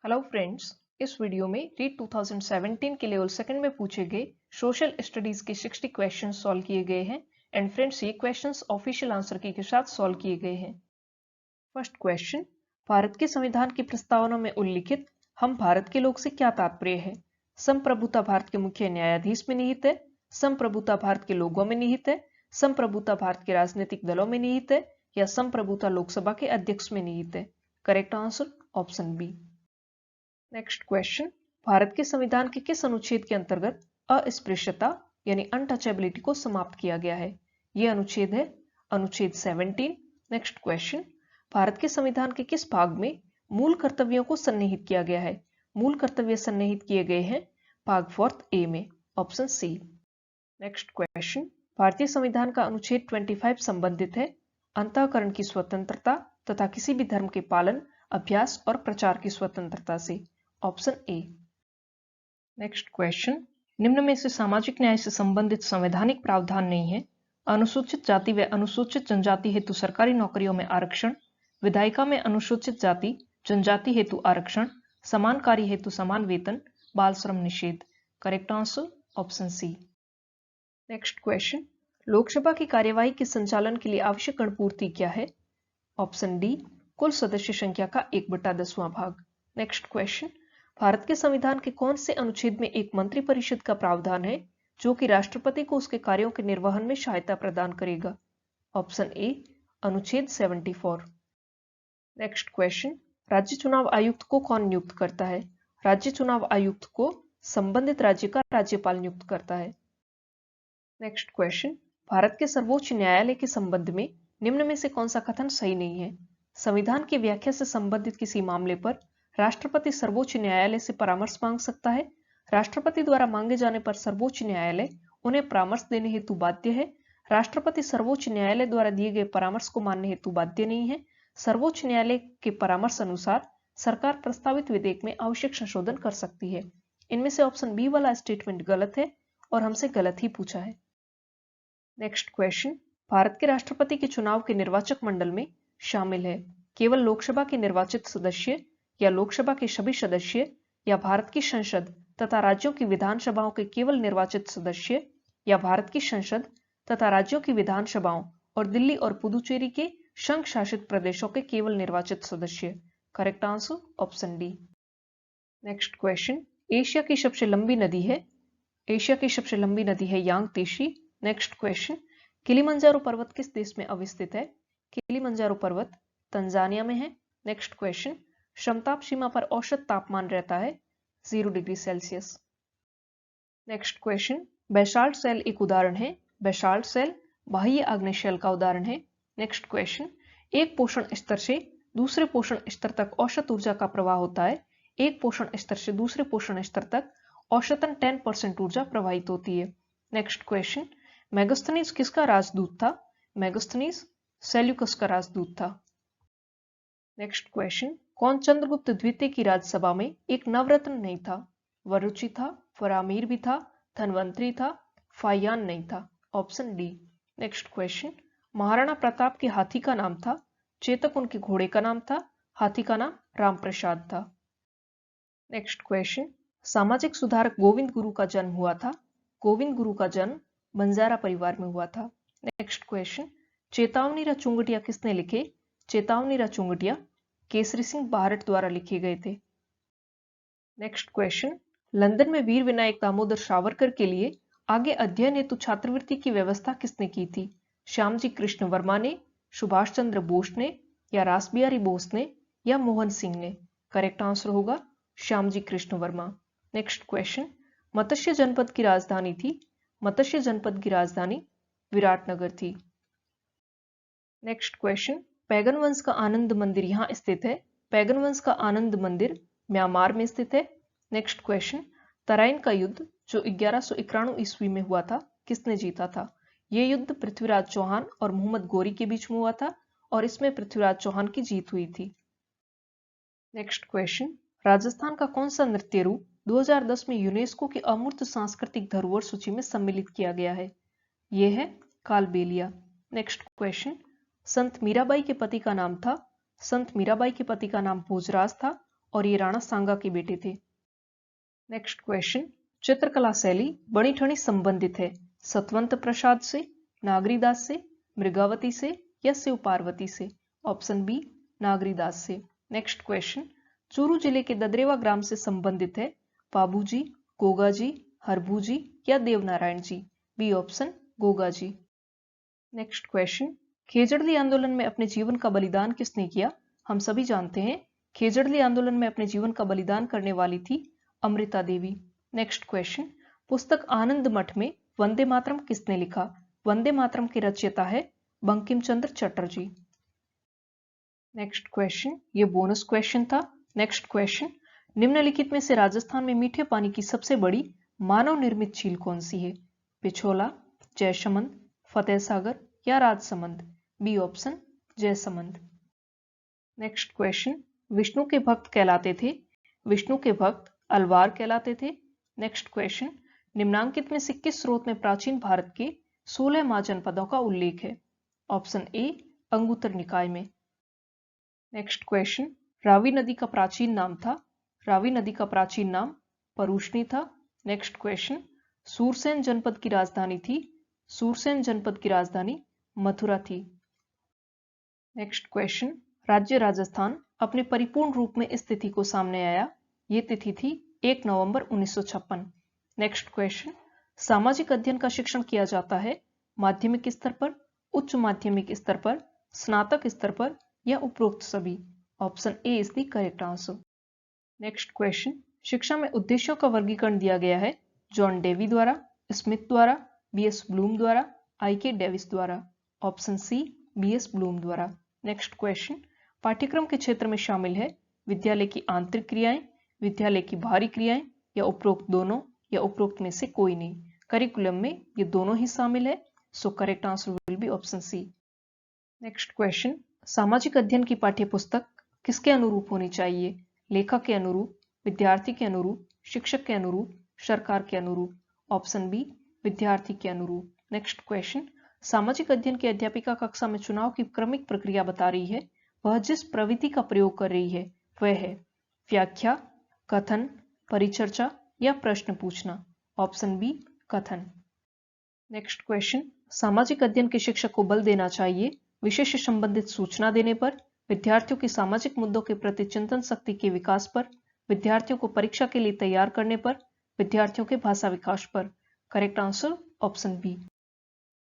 Hello friends, इस video में रीट 2017 के लेवल सेकंड में पूछे गए सोशल स्टडीज के 60 क्वेश्चंस सॉल्व किए गए हैं। एंड फ्रेंड्स, ये क्वेश्चंस ऑफिशियल आंसर की के साथ सॉल्व किए गए हैं। फर्स्ट क्वेश्चन, भारत के संविधान की प्रस्तावना में उल्लिखित हम भारत के लोग से क्या तात्पर्य है? संप्रभुता भारत के मुख्य न्यायाधीश में निहित है, संप्रभुता भारत के लोगों में निहित है, संप्रभुता भारत के राजनीतिक दलों में निहित है, या संप्रभुता लोकसभा के अध्यक्ष में निहित है? Correct answer option B. Next question, Bharat के संविधान के किस अनुच्छेद के अंतर्गत अस्पृश्यता यानी अनटचेबिलिटी को समाप्त किया गया है? यह अनुच्छेद है अनुच्छेद 17। नेक्स्ट क्वेश्चन, भारत के संविधान के किस भाग में मूल कर्तव्यों को सन्निहित किया गया है? मूल कर्तव्य सन्निहित किए गए हैं भाग 4 में, ऑप्शन सी। नेक्स्ट क्वेश्चन, भारतीय संविधान का अनुच्छेद 25 संबंधित है अंतःकरण की स्वतंत्रता तथा किसी भी धर्म के पालन, अभ्यास और प्रचार की स्वतंत्रता से, ऑप्शन ए। नेक्स्ट क्वेश्चन, निम्न में से सामाजिक न्याय से संबंधित संवैधानिक प्रावधान नहीं है? अनुसूचित जाति व अनुसूचित जनजाति हेतु सरकारी नौकरियों में आरक्षण, विधायिका में अनुसूचित जाति जनजाति हेतु आरक्षण, समान कार्य हेतु समान वेतन, बाल श्रम निषेध। Correct answer option C. Next question, Lok Sabha की कार्यवाही के संचालन के लिए आवश्यक गणपूर्ति क्या है? ऑप्शन डी, कुल सदस्य संख्या का 1/10वां भाग। नेक्स्ट क्वेश्चन, भारत के संविधान के कौन से अनुच्छेद में एक मंत्रिपरिषद का प्रावधान है जो कि राष्ट्रपति को उसके कार्यों के निर्वहन में सहायता प्रदान करेगा? ऑप्शन ए, अनुच्छेद 74। नेक्स्ट क्वेश्चन, राज्य चुनाव आयुक्त को कौन नियुक्त करता है? राज्य चुनाव आयुक्त को संबंधित राज्य का राज्यपाल नियुक्त करता है। नेक्स्ट क्वेश्चन, भारत के सर्वोच्च न्यायालय के संबंध में निम्न में से कौन सा कथन सही नहीं है? संविधान की व्याख्या से संबंधित किसी मामले पर राष्ट्रपति सर्वोच्च न्यायालय से परामर्श मांग सकता है। राष्ट्रपति द्वारा मांगे जाने पर सर्वोच्च न्यायालय उन्हें परामर्श देने हेतु बाध्य है। राष्ट्रपति सर्वोच्च न्यायालय द्वारा दिए गए परामर्श को मानने हेतु बाध्य नहीं है। सर्वोच्च न्यायालय के परामर्श अनुसार सरकार प्रस्तावित विधेयक में आवश्यक संशोधन कर सकती है। इनमें से ऑप्शन बी वाला स्टेटमेंट गलत है और हमसे गलत ही पूछा है। नेक्स्ट क्वेश्चन, भारत के राष्ट्रपति के चुनाव के निर्वाचक मंडल में शामिल है केवल लोकसभा के निर्वाचित सदस्य या लोकसभा के सभी सदस्य, या भारत की संसद तथा राज्यों की विधानसभाओं के केवल निर्वाचित सदस्य, या भारत की संसद तथा राज्यों की विधानसभाओं और दिल्ली और पुदुचेरी के संघ शासित प्रदेशों के केवल निर्वाचित सदस्य। Correct answer option D. Next question, Asia की सबसे लंबी नदी है? एशिया की सबसे लंबी नदी है यांगतीसी। नेक्स्ट क्वेश्चन, किलिमंजारो पर्वत किस देश में अवस्थित है? किलिमंजारो पर्वत तंजानिया में है। नेक्स्ट क्वेश्चन, समताप सीमा पर औसत तापमान रहता है 0 degree Celsius. Next question, basalt सेल एक उदाहरण है? बेसाल्ट सेल बाह्य आग्नेय शेल का उदाहरण है। नेक्स्ट क्वेश्चन, एक पोषण स्तर से दूसरे पोषण स्तर तक औसत ऊर्जा का प्रवाह होता है। एक पोषण स्तर से दूसरे पोषण स्तर तक औसतन 10% ऊर्जा प्रवाहित होती है। नेक्स्ट क्वेश्चन, मेगास्थनीज किसका राजदूत था? मेगास्थनीज सेल्यूकस का राजदूत था। नेक्स्ट क्वेश्चन, कौन चंद्रगुप्त द्वितीय की राज्यसभा में एक नवरत्न नहीं था? वरुचि था, फरामीर भी था, धनवंतरी था, फायान नहीं था। Option D. Next question, Maharana Pratap के हाथी का नाम था? चेतक उनके घोड़े का नाम था, हाथी का नाम रामप्रसाद था। नेक्स्ट क्वेश्चन, सामाजिक सुधारक गोविंद गुरु का जन्म हुआ था? गोविंद गुरु का जन्म बंजारा परिवार में हुआ था। नेक्स्ट क्वेश्चन, चेतावनी रा चुंगटिया किसने लिखे? चेतावनी रा चुंगटिया केसरी सिंह बारट द्वारा लिखे गए थे। नेक्स्ट क्वेश्चन, लंदन में वीर विनायक दामोदर सावरकर के लिए आगे अध्ययन हेतु छात्रवृत्ति की व्यवस्था किसने की थी? श्यामजी कृष्ण वर्मा ने, सुभाष चंद्र बोस ने, या रासबिहारी बोस ने, या मोहन सिंह ने? करेक्ट आंसर होगा श्यामजी कृष्ण वर्मा। नेक्स्ट क्वेश्चन, मत्स्य जनपद की राजधानी थी? मत्स्य जनपद की राजधानी विराटनगर थी। नेक्स्ट क्वेश्चन, पैगन वंश का आनंद मंदिर यहाँ स्थित है? पैगन वंश का आनंद मंदिर म्यांमार में स्थित है। नेक्स्ट क्वेश्चन, तराइन का युद्ध जो 1191 ईस्वी में हुआ था किसने जीता था? यह युद्ध पृथ्वीराज चौहान और मोहम्मद गोरी के बीच में हुआ था और इसमें पृथ्वीराज चौहान की जीत हुई थी। नेक्स्ट क्वेश्चन, राजस्थान का कौन सा नृत्य रूप 2010 में यूनेस्को की अमूर्त सांस्कृतिक धरोहर सूची में सम्मिलित किया गया है? यह है कालबेलिया। नेक्स्ट क्वेश्चन, संत मीराबाई के पति का नाम था? संत मीराबाई के पति का नाम भोजराज था और ये राणा सांगा के बेटे थे। नेक्स्ट क्वेश्चन, चित्रकला शैली बड़ी ठनी संबंधित है सतवंत प्रसाद से, नागरीदास से, मृगावती से या शिव पार्वती से? ऑप्शन बी नागरीदास से। नेक्स्ट क्वेश्चन, चूरू जिले के ददरेवा ग्राम से संबंधित है बाबूजी, गोगाजी, हरभूजी या Devnarayan ji? B option Gogaji. Next question, Khejarli आंदोलन में अपने जीवन का बलिदान किसने किया? हम सभी जानते हैं खेजड़ली आंदोलन में अपने जीवन का बलिदान करने वाली थी अमृता देवी। नेक्स्ट क्वेश्चन, पुस्तक आनंद मठ में वंदे मातरम किसने लिखा? वंदे मातरम के रचयिता है बंकिम चंद्र चटर्जी। नेक्स्ट क्वेश्चन, ये बोनस क्वेश्चन था। नेक्स्ट क्वेश्चन, निम्नलिखित में से राजस्थान में मीठे पानी की सबसे बड़ी मानव निर्मित झील कौन सी है? पिछोला, जयसमंद, फतेह सागर या Rajsamand? B option Jaisamand. Next question, Vishnu के भक्त कहलाते थे, विष्णु के भक्त अलवार कहलाते थे। नेक्स्ट क्वेश्चन, निम्नांकित में से किस स्रोत में प्राचीन भारत के 16 महाजनपदों का उल्लेख है? ऑप्शन ए अंगुत्तर निकाय में। नेक्स्ट क्वेश्चन, रावी नदी का प्राचीन नाम था, रावी नदी का प्राचीन नाम परुष्णी था। नेक्स्ट क्वेश्चन, सूरसेन जनपद की राजधानी थी, सूरसेन जनपद की राजधानी मथुरा थी। नेक्स्ट क्वेश्चन, राज्य राजस्थान अपने परिपूर्ण रूप में इस तिथि को सामने आया, ये तिथि थी 1 नवंबर 1956। नेक्स्ट क्वेश्चन, सामाजिक अध्ययन का शिक्षण किया जाता है माध्यमिक स्तर पर, उच्च माध्यमिक स्तर पर, स्नातक स्तर पर या उपरोक्त सभी? Option A is the correct answer. Next question, शिक्षा में उद्देश्यों का वर्गीकरण दिया गया है जॉन डेवी द्वारा, स्मिथ द्वारा, बीएस ब्लूम द्वारा, आईके डेविस द्वारा? ऑप्शन सी बीएस ब्लूम द्वारा। नेक्स्ट क्वेश्चन, पाठ्यक्रम के क्षेत्र में शामिल है विद्यालय की आंतरिक क्रियाएं, विद्यालय की बाहरी क्रियाएं या उपरोक्त दोनों या उपरोक्त में से कोई नहीं? करिकुलम में ये दोनों ही शामिल है, so correct answer will be option C. Next question, सामाजिक अध्ययन की पाठ्यपुस्तक किसके अनुरूप होनी चाहिए? लेखक के अनुरूप, विद्यार्थी के अनुरूप, शिक्षक के अनुरूप, सरकार के अनुरूप? ऑप्शन बी विद्यार्थी के अनुरूप। नेक्स्ट क्वेश्चन, सामाजिक अध्ययन की अध्यापिका कक्षा में चुनाव की क्रमिक प्रक्रिया बता रही है, वह जिस प्रविधि का प्रयोग कर रही है वह है व्याख्या, कथन, परिचर्चा या प्रश्न पूछना? ऑप्शन बी कथन। नेक्स्ट क्वेश्चन, सामाजिक अध्ययन के शिक्षक को बल देना चाहिए विषय से संबंधित सूचना देने पर, विद्यार्थियों की सामाजिक मुद्दों के प्रति चिंतन शक्ति के विकास पर, विद्यार्थियों को परीक्षा के लिए तैयार करने पर, विद्यार्थियों के भाषा विकास पर? Correct answer option B.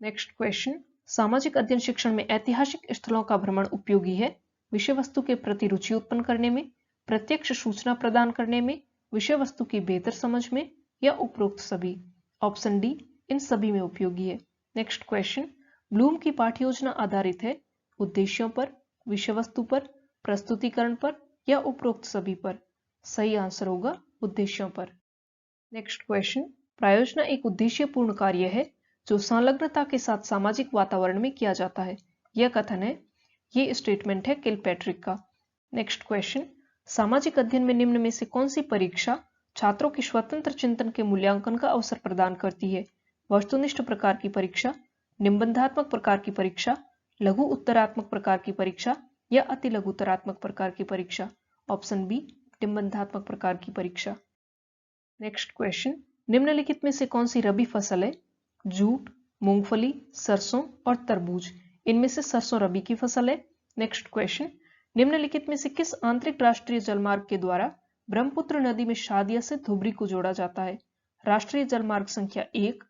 Next question, सामाजिक अध्ययन शिक्षण में ऐतिहासिक स्थलों का भ्रमण उपयोगी है विषय वस्तु के प्रति रुचि उत्पन्न करने में, प्रत्यक्ष सूचना प्रदान करने में, विषय वस्तु की बेहतर समझ में या उपरोक्त सभी? ऑप्शन डी इन सभी में उपयोगी है। नेक्स्ट क्वेश्चन, ब्लूम की पाठ्य योजना आधारित है उद्देश्यों पर, विषय वस्तु पर, प्रस्तुतिकरण पर या उपरोक्त सभी पर? सही आंसर होगा उद्देश्यों पर। नेक्स्ट क्वेश्चन, प्रायोजना एक उद्देश्यपूर्ण कार्य है जो संलग्नता के साथ सामाजिक वातावरण में किया जाता है, यह कथन है, ये स्टेटमेंट है किलपैट्रिक का। नेक्स्ट क्वेश्चन, सामाजिक अध्ययन में निम्न में से कौन सी परीक्षा छात्रों के स्वतंत्र चिंतन के मूल्यांकन का अवसर प्रदान करती है? वस्तुनिष्ठ प्रकार की परीक्षा, निबंधात्मक प्रकार की परीक्षा, लघु उत्तरात्मक प्रकार की परीक्षा या अति लघु उत्तरात्मक प्रकार की परीक्षा? ऑप्शन बी निबंधात्मक प्रकार की परीक्षा। नेक्स्ट क्वेश्चन, निम्नलिखित में से कौन सी रबी फसल है? जूट, मूंगफली, सरसों और तरबूज? इनमें से सरसों रबी की फसल है। नेक्स्ट क्वेश्चन, निम्नलिखित में से किस आंतरिक राष्ट्रीय जलमार्ग के द्वारा ब्रह्मपुत्र नदी में शादिया से धुबरी को जोड़ा जाता है? राष्ट्रीय जलमार्ग संख्या 1,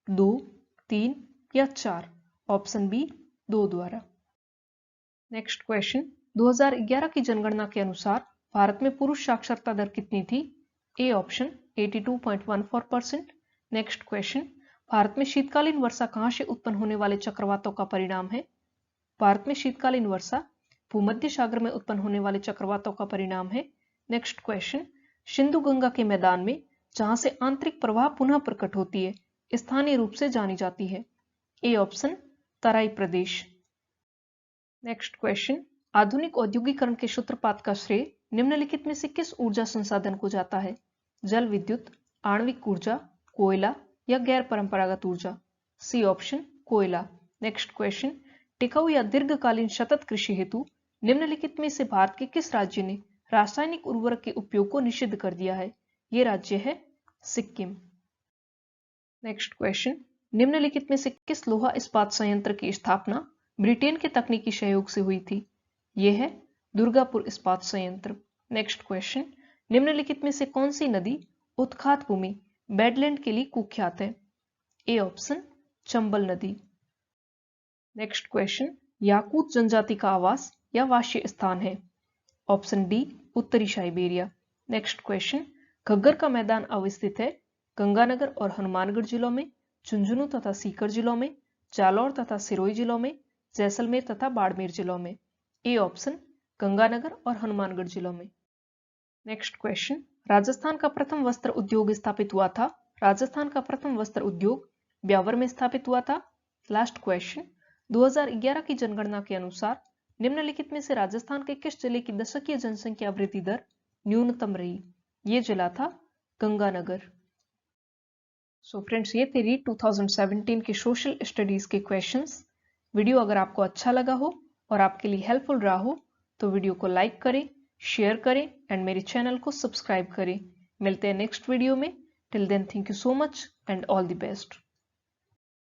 2, 3 या 4? ऑप्शन बी 2 द्वारा। नेक्स्ट क्वेश्चन, 2011 की जनगणना के अनुसार भारत में पुरुष साक्षरता दर कितनी थी? A option 82.14%। Next question, Bharat में शीतकालीन वर्षा कहां से उत्पन्न होने वाले चक्रवातों का परिणाम है? भारत में शीतकालीन वर्षा भूमध्य सागर में उत्पन्न होने वाले चक्रवातों का परिणाम है। नेक्स्ट क्वेश्चन, सिंधु गंगा के मैदान में जहां से आंतरिक प्रवाह पुनः प्रकट होती है स्थानीय रूप से जानी जाती है? A option Terai Pradesh. Next question, आधुनिक औद्योगिकरण के सूत्रपात का श्रेय निम्नलिखित में से किस ऊर्जा संसाधन को जाता है? जल विद्युत, आणविक ऊर्जा, कोयला या गैर परंपरागत ऊर्जा? सी ऑप्शन कोयला। नेक्स्ट क्वेश्चन, टिकाऊ या दीर्घकालीन सतत कृषि हेतु निम्नलिखित में से भारत के किस राज्य ने रासायनिक उर्वरक के उपयोग को निषिद्ध कर दिया है? ये राज्य है सिक्किम। नेक्स्ट क्वेश्चन, निम्नलिखित में से किस लोहा इस्पात संयंत्र की स्थापना ब्रिटेन के तकनीकी सहयोग से हुई थी? यह है दुर्गापुर इस्पात संयंत्र। नेक्स्ट क्वेश्चन, निम्नलिखित में से कौन सी नदी उत्खात भूमि बेडलैंड के लिए कुख्यात है? ए ऑप्शन चंबल नदी। नेक्स्ट क्वेश्चन, याकूत जनजाति का आवास या वास्य स्थान है? ऑप्शन डी उत्तरी साइबेरिया। नेक्स्ट क्वेश्चन, घग्गर का मैदान अवस्थित है गंगानगर और हनुमानगढ़ जिलों में, झुंझुनू तथा सीकर जिलों में, जालौर तथा सिरोही जिलों में, जैसलमेर तथा बाड़मेर जिलों में? ए ऑप्शन गंगानगर और हनुमानगढ़ जिलों में। नेक्स्ट क्वेश्चन, राजस्थान का प्रथम वस्त्र उद्योग स्थापित हुआ था? राजस्थान का प्रथम वस्त्र उद्योग ब्यावर में स्थापित हुआ था। लास्ट क्वेश्चन, 2011 की जनगणना के अनुसार निम्नलिखित में से राजस्थान के किस जिले की दशकीय जनसंख्या वृद्धि दर न्यूनतम रही? ये जिला था गंगानगर। सो फ्रेंड्स, ये थे रीट 2017 के सोशल स्टडीज के क्वेश्चंस। वीडियो अगर आपको अच्छा लगा हो और आपके लिए हेल्पफुल रहा हो तो वीडियो को लाइक करें, शेयर करें एंड मेरे चैनल को सब्सक्राइब करें। मिलते हैं नेक्स्ट वीडियो में। Till then, thank you so much and all the best.